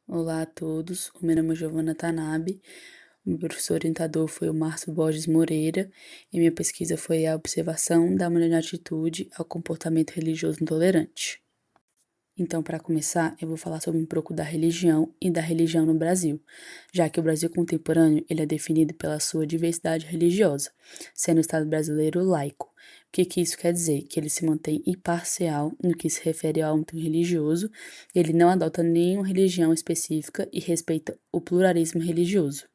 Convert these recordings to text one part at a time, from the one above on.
Olá a todos, o meu nome é Giovana Tanabe, o meu professor orientador foi o Márcio Borges Moreira e minha pesquisa foi a observação da mulher na atitude ao comportamento religioso intolerante. Então, para começar, eu vou falar sobre um pouco da religião e da religião no Brasil, já que o Brasil contemporâneo ele é definido pela sua diversidade religiosa, sendo o Estado brasileiro laico. O que isso quer dizer? Que ele se mantém imparcial no que se refere ao âmbito religioso, ele não adota nenhuma religião específica e respeita o pluralismo religioso.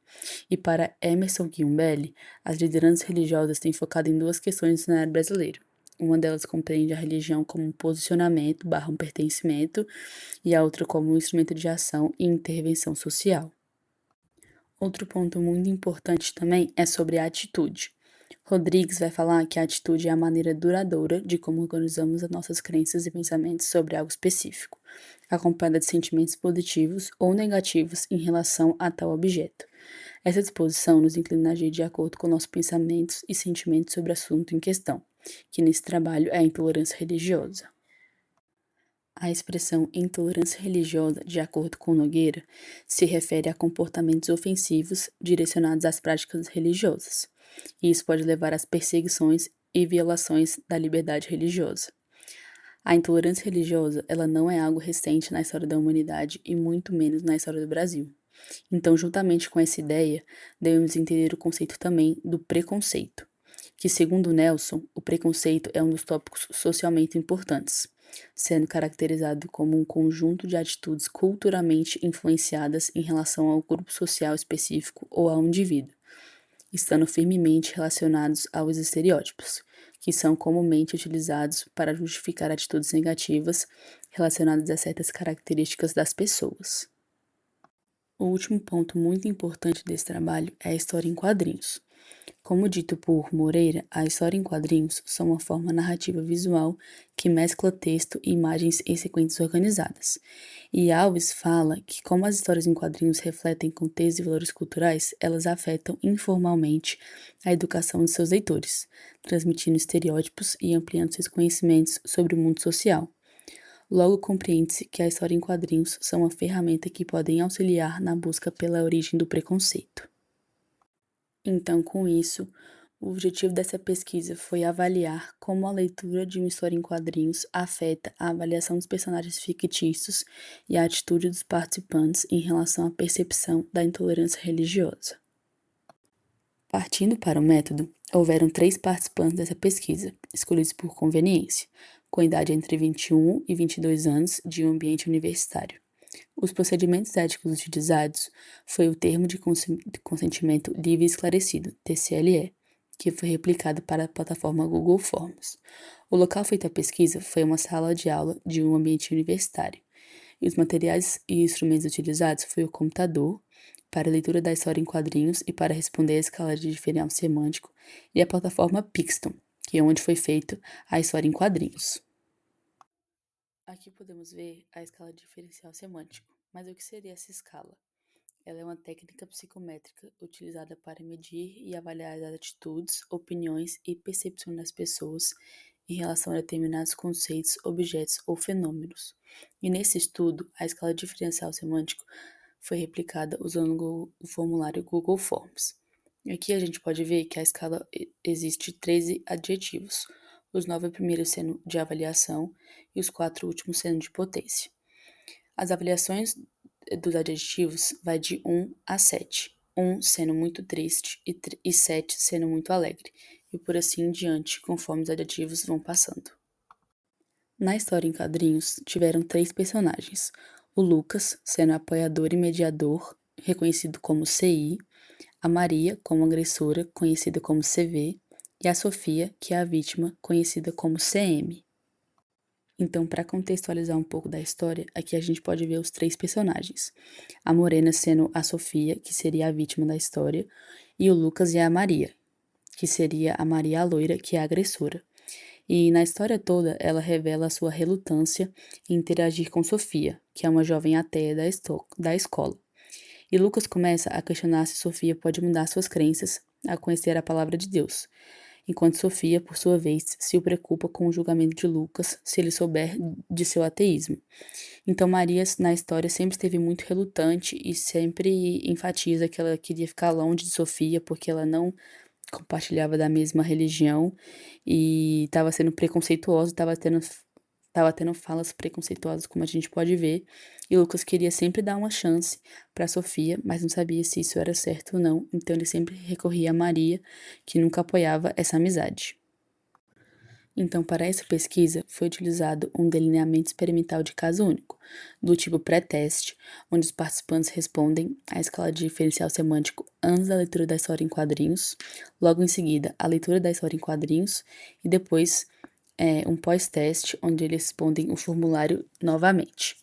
E para Emerson Guimbelli, as lideranças religiosas têm focado em duas questões no cenário brasileiro. Uma delas compreende a religião como um posicionamento / um pertencimento e a outra como um instrumento de ação e intervenção social. Outro ponto muito importante também é sobre a atitude. Rodrigues vai falar que a atitude é a maneira duradoura de como organizamos as nossas crenças e pensamentos sobre algo específico, acompanhada de sentimentos positivos ou negativos em relação a tal objeto. Essa disposição nos inclina a agir de acordo com nossos pensamentos e sentimentos sobre o assunto em questão, que nesse trabalho é a intolerância religiosa. A expressão intolerância religiosa, de acordo com Nogueira, se refere a comportamentos ofensivos direcionados às práticas religiosas, e isso pode levar às perseguições e violações da liberdade religiosa. A intolerância religiosa, ela não é algo recente na história da humanidade e muito menos na história do Brasil. Então, juntamente com essa ideia, devemos entender o conceito também do preconceito, que, segundo Nelson, o preconceito é um dos tópicos socialmente importantes, sendo caracterizado como um conjunto de atitudes culturalmente influenciadas em relação ao grupo social específico ou ao indivíduo, estando firmemente relacionados aos estereótipos, que são comumente utilizados para justificar atitudes negativas relacionadas a certas características das pessoas. O último ponto muito importante desse trabalho é a história em quadrinhos. Como dito por Moreira, a história em quadrinhos são uma forma narrativa visual que mescla texto e imagens em sequências organizadas. E Alves fala que, como as histórias em quadrinhos refletem contextos e valores culturais, elas afetam informalmente a educação de seus leitores, transmitindo estereótipos e ampliando seus conhecimentos sobre o mundo social. Logo, compreende-se que a história em quadrinhos são uma ferramenta que podem auxiliar na busca pela origem do preconceito. Então, com isso, o objetivo dessa pesquisa foi avaliar como a leitura de uma história em quadrinhos afeta a avaliação dos personagens fictícios e a atitude dos participantes em relação à percepção da intolerância religiosa. Partindo para o método, houveram 3 participantes dessa pesquisa, escolhidos por conveniência, com idade entre 21 e 22 anos de um ambiente universitário. Os procedimentos éticos utilizados foi o Termo de Consentimento Livre e Esclarecido, TCLE, que foi replicado para a plataforma Google Forms. O local feito a pesquisa foi uma sala de aula de um ambiente universitário, e os materiais e instrumentos utilizados foi o computador, para a leitura da história em quadrinhos e para responder a escala de diferencial semântico, e a plataforma Pixton, que é onde foi feita a história em quadrinhos. Aqui podemos ver a escala diferencial semântico. Mas o que seria essa escala? Ela é uma técnica psicométrica utilizada para medir e avaliar as atitudes, opiniões e percepções das pessoas em relação a determinados conceitos, objetos ou fenômenos. E nesse estudo, a escala diferencial semântico foi replicada usando o formulário Google Forms. Aqui a gente pode ver que a escala existe 13 adjetivos, os 9 primeiros sendo de avaliação e os 4 últimos sendo de potência. As avaliações dos adjetivos vai de 1 a 7, 1 sendo muito triste e 7 sendo muito alegre, e por assim em diante, conforme os adjetivos vão passando. Na história em quadrinhos, tiveram 3 personagens, o Lucas, sendo apoiador e mediador, reconhecido como CI, a Maria, como agressora, conhecida como CV, e a Sofia, que é a vítima, conhecida como CM. Então, para contextualizar um pouco da história, aqui a gente pode ver os 3 personagens. A Morena sendo a Sofia, que seria a vítima da história, e o Lucas e a Maria, que seria a Maria a loira, que é a agressora. E na história toda, ela revela a sua relutância em interagir com Sofia, que é uma jovem ateia da escola. E Lucas começa a questionar se Sofia pode mudar suas crenças a conhecer a palavra de Deus. enquanto Sofia, por sua vez, se preocupa com o julgamento de Lucas se ele souber de seu ateísmo. Então, Maria, na história, sempre esteve muito relutante e sempre enfatiza que ela queria ficar longe de Sofia porque ela não compartilhava da mesma religião e estava sendo preconceituosa, estava tendo falas preconceituosas, como a gente pode ver, e Lucas queria sempre dar uma chance para Sofia, mas não sabia se isso era certo ou não, então ele sempre recorria a Maria, que nunca apoiava essa amizade. Então, para essa pesquisa, foi utilizado um delineamento experimental de caso único, do tipo pré-teste, onde os participantes respondem à escala de diferencial semântico antes da leitura da história em quadrinhos, logo em seguida a leitura da história em quadrinhos e depois um pós-teste, onde eles respondem o formulário novamente.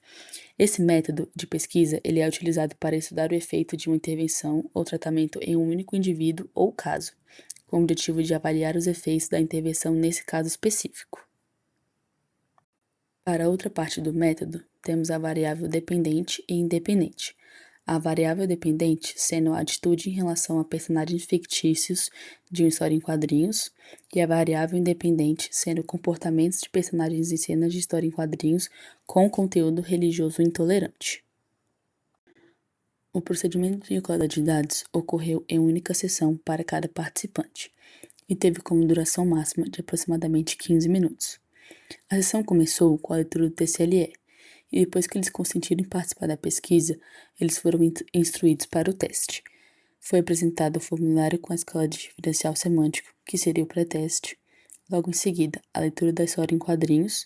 Esse método de pesquisa ele é utilizado para estudar o efeito de uma intervenção ou tratamento em um único indivíduo ou caso, com o objetivo de avaliar os efeitos da intervenção nesse caso específico. Para a outra parte do método, temos a variável dependente e independente. A variável dependente sendo a atitude em relação a personagens fictícios de uma história em quadrinhos, e a variável independente sendo comportamentos de personagens em cenas de história em quadrinhos com conteúdo religioso intolerante. O procedimento de coleta de dados ocorreu em única sessão para cada participante e teve como duração máxima de aproximadamente 15 minutos. A sessão começou com a leitura do TCLE, e depois que eles consentiram em participar da pesquisa, eles foram instruídos para o teste. Foi apresentado o formulário com a escala de diferencial semântico, que seria o pré-teste, logo em seguida a leitura da história em quadrinhos,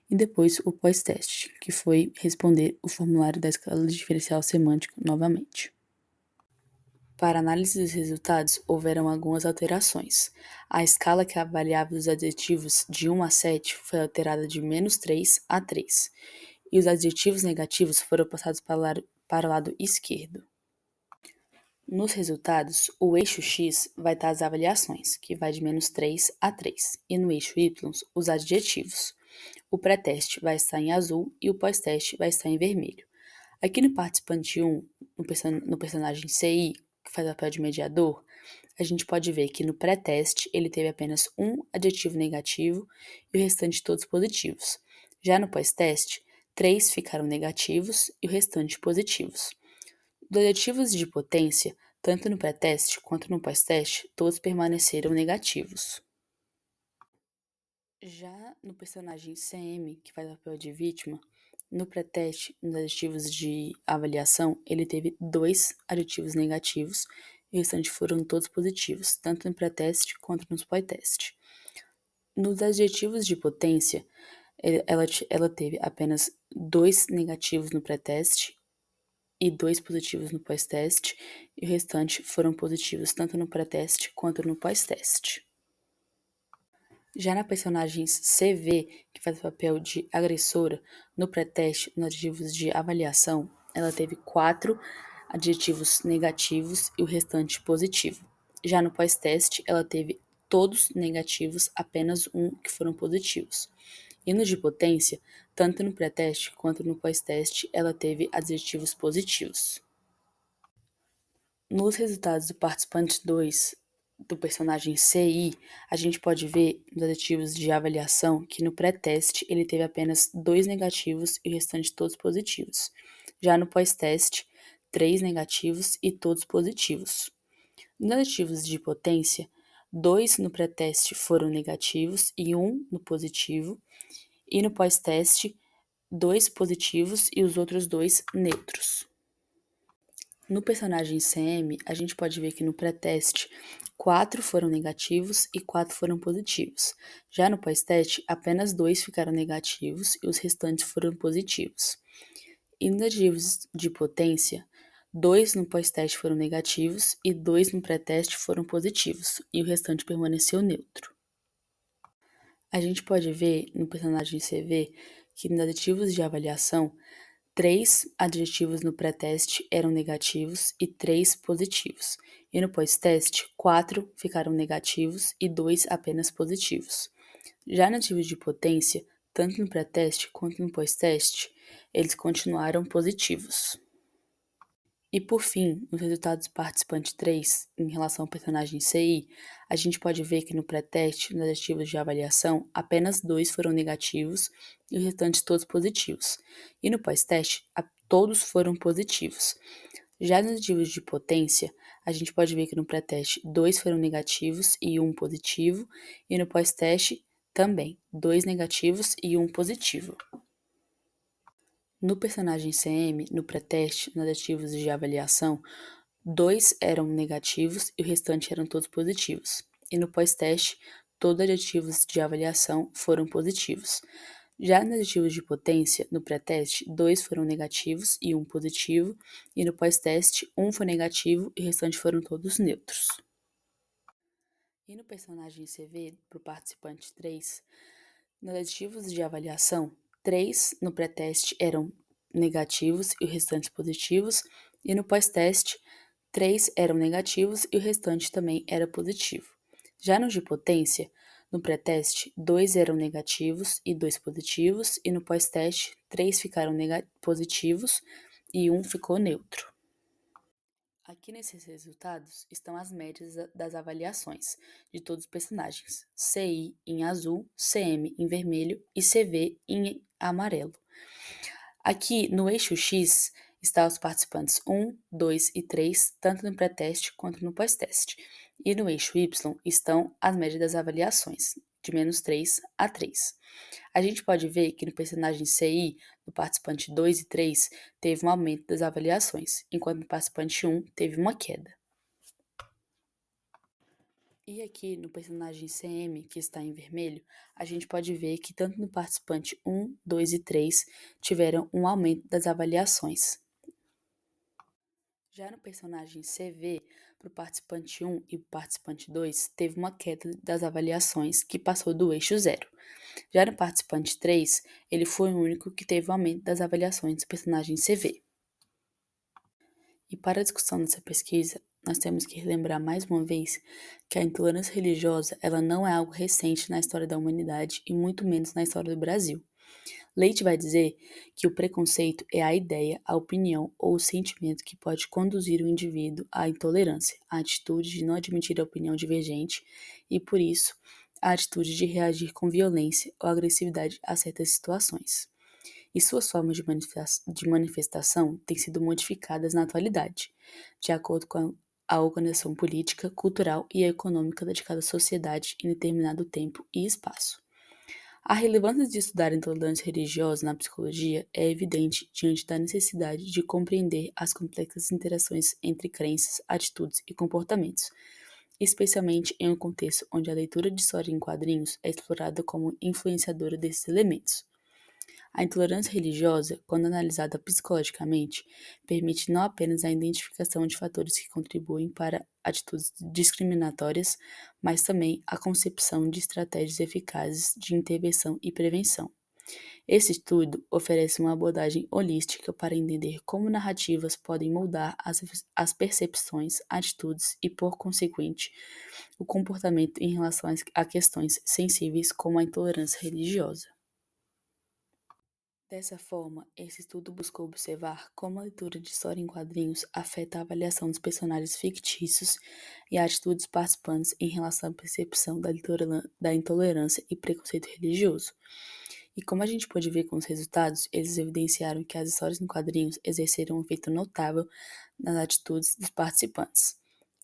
e depois o pós-teste, que foi responder o formulário da escala de diferencial semântico novamente. Para análise dos resultados, houveram algumas alterações. A escala que avaliava os adjetivos de 1 a 7 foi alterada de -3 a 3, e os adjetivos negativos foram passados para o lado esquerdo. Nos resultados, o eixo X vai estar as avaliações, que vai de -3 a 3, e no eixo Y, os adjetivos. O pré-teste vai estar em azul e o pós-teste vai estar em vermelho. Aqui no participante 1, no personagem CI, que faz o papel de mediador, a gente pode ver que no pré-teste ele teve apenas um adjetivo negativo e o restante todos positivos. Já no pós-teste, 3 ficaram negativos e o restante positivos. Dos adjetivos de potência, tanto no pré-teste quanto no pós-teste, todos permaneceram negativos. Já no personagem CM, que faz o papel de vítima, no pré-teste, nos adjetivos de avaliação, ele teve 2 adjetivos negativos e o restante foram todos positivos, tanto no pré-teste quanto no pós-teste. Nos adjetivos de potência, ela teve apenas 2 negativos no pré-teste e 2 positivos no pós-teste, e o restante foram positivos tanto no pré-teste quanto no pós-teste. Já na personagem CV, que faz o papel de agressora, no pré-teste, nos adjetivos de avaliação, ela teve 4 adjetivos negativos e o restante positivo. Já no pós-teste, ela teve todos negativos, apenas um que foram positivos. E no de potência, tanto no pré-teste quanto no pós-teste, ela teve adjetivos positivos. Nos resultados do participante 2, do personagem CI, a gente pode ver nos adjetivos de avaliação que no pré-teste ele teve apenas 2 negativos e o restante todos positivos. Já no pós-teste, 3 negativos e todos positivos. Nos adjetivos de potência, 2 no pré-teste foram negativos e 1 no positivo. E no pós-teste, 2 positivos e os outros 2 neutros. No personagem CM, a gente pode ver que no pré-teste, 4 foram negativos e 4 foram positivos. Já no pós-teste, apenas 2 ficaram negativos e os restantes foram positivos. E nos adjetivos de potência, 2 no pós-teste foram negativos e 2 no pré-teste foram positivos, e o restante permaneceu neutro. A gente pode ver no personagem CV que nos adjetivos de avaliação, 3 adjetivos no pré-teste eram negativos e 3 positivos. E no pós-teste, 4 ficaram negativos e 2 apenas positivos. Já no adjetivo de potência, tanto no pré-teste quanto no pós-teste, eles continuaram positivos. E por fim, nos resultados do participante 3, em relação ao personagem CI, a gente pode ver que no pré-teste, nas ativos de avaliação, apenas 2 foram negativos e os restantes todos positivos. E no pós-teste, todos foram positivos. Já nos ativos de potência, a gente pode ver que no pré-teste 2 foram negativos e um positivo, e no pós-teste também 2 negativos e um positivo. No personagem CM, no pré-teste, nos ativos de avaliação, 2 eram negativos e o restante eram todos positivos. E no pós-teste, todos os aditivos de avaliação foram positivos. Já nos aditivos de potência, no pré-teste, 2 foram negativos e um positivo, e no pós-teste, um foi negativo e o restante foram todos neutros. E no personagem CV, para o participante 3, nos aditivos de avaliação, 3 no pré-teste eram negativos e os restantes positivos, e no pós-teste, 3 eram negativos e o restante também era positivo. Já nos de potência, no pré-teste, 2 eram negativos e 2 positivos, e no pós-teste, 3 ficaram positivos e um ficou neutro. Aqui nesses resultados estão as médias das avaliações de todos os personagens: CI em azul, CM em vermelho e CV em amarelo. Aqui no eixo X estão os participantes 1, 2 e 3, tanto no pré-teste quanto no pós-teste. E no eixo Y estão as médias das avaliações, de menos 3 a 3. A gente pode ver que no personagem CI, no participante 2 e 3, teve um aumento das avaliações, enquanto no participante 1 teve uma queda. E aqui no personagem CM, que está em vermelho, a gente pode ver que tanto no participante 1, 2 e 3 tiveram um aumento das avaliações. Já no personagem CV, para o participante 1 e o participante 2, teve uma queda das avaliações que passou do eixo 0. Já no participante 3, ele foi o único que teve um aumento das avaliações do personagem CV. E para a discussão dessa pesquisa, nós temos que relembrar mais uma vez que a intolerância religiosa ela não é algo recente na história da humanidade e muito menos na história do Brasil. Leite vai dizer que o preconceito é a ideia, a opinião ou o sentimento que pode conduzir o indivíduo à intolerância, à atitude de não admitir a opinião divergente e, por isso, a atitude de reagir com violência ou agressividade a certas situações. E suas formas de manifestação têm sido modificadas na atualidade, de acordo com a organização política, cultural e econômica de cada sociedade em determinado tempo e espaço. A relevância de estudar a intolerância religiosa na psicologia é evidente diante da necessidade de compreender as complexas interações entre crenças, atitudes e comportamentos, especialmente em um contexto onde a leitura de história em quadrinhos é explorada como influenciadora desses elementos. A intolerância religiosa, quando analisada psicologicamente, permite não apenas a identificação de fatores que contribuem para atitudes discriminatórias, mas também a concepção de estratégias eficazes de intervenção e prevenção. Esse estudo oferece uma abordagem holística para entender como narrativas podem moldar as percepções, atitudes e, por consequente, o comportamento em relação a questões sensíveis como a intolerância religiosa. Dessa forma, esse estudo buscou observar como a leitura de história em quadrinhos afeta a avaliação dos personagens fictícios e a atitude dos participantes em relação à percepção da intolerância e preconceito religioso. E como a gente pôde ver com os resultados, eles evidenciaram que as histórias em quadrinhos exerceram um efeito notável nas atitudes dos participantes.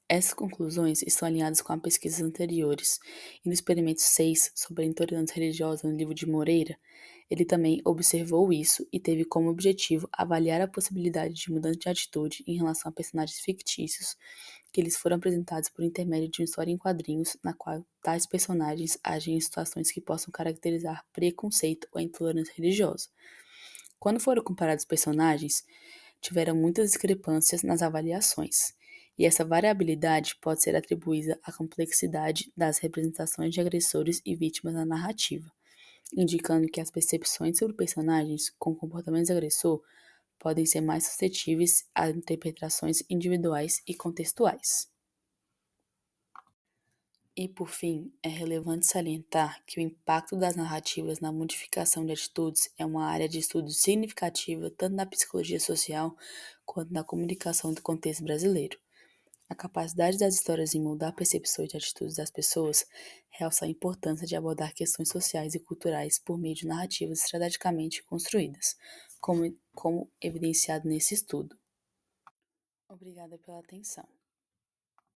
Essas conclusões estão alinhadas com as pesquisas anteriores, e no experimento 6 sobre a intolerância religiosa no livro de Moreira, ele também observou isso e teve como objetivo avaliar a possibilidade de mudança de atitude em relação a personagens fictícios, que eles foram apresentados por intermédio de uma história em quadrinhos, na qual tais personagens agem em situações que possam caracterizar preconceito ou intolerância religiosa. Quando foram comparados os personagens, tiveram muitas discrepâncias nas avaliações, e essa variabilidade pode ser atribuída à complexidade das representações de agressores e vítimas na narrativa, indicando que as percepções sobre personagens com comportamentos agressor podem ser mais suscetíveis a interpretações individuais e contextuais. E, por fim, é relevante salientar que o impacto das narrativas na modificação de atitudes é uma área de estudo significativa tanto na psicologia social quanto na comunicação do contexto brasileiro. A capacidade das histórias em mudar percepções e atitudes das pessoas realça a importância de abordar questões sociais e culturais por meio de narrativas estrategicamente construídas, como evidenciado nesse estudo. Obrigada pela atenção.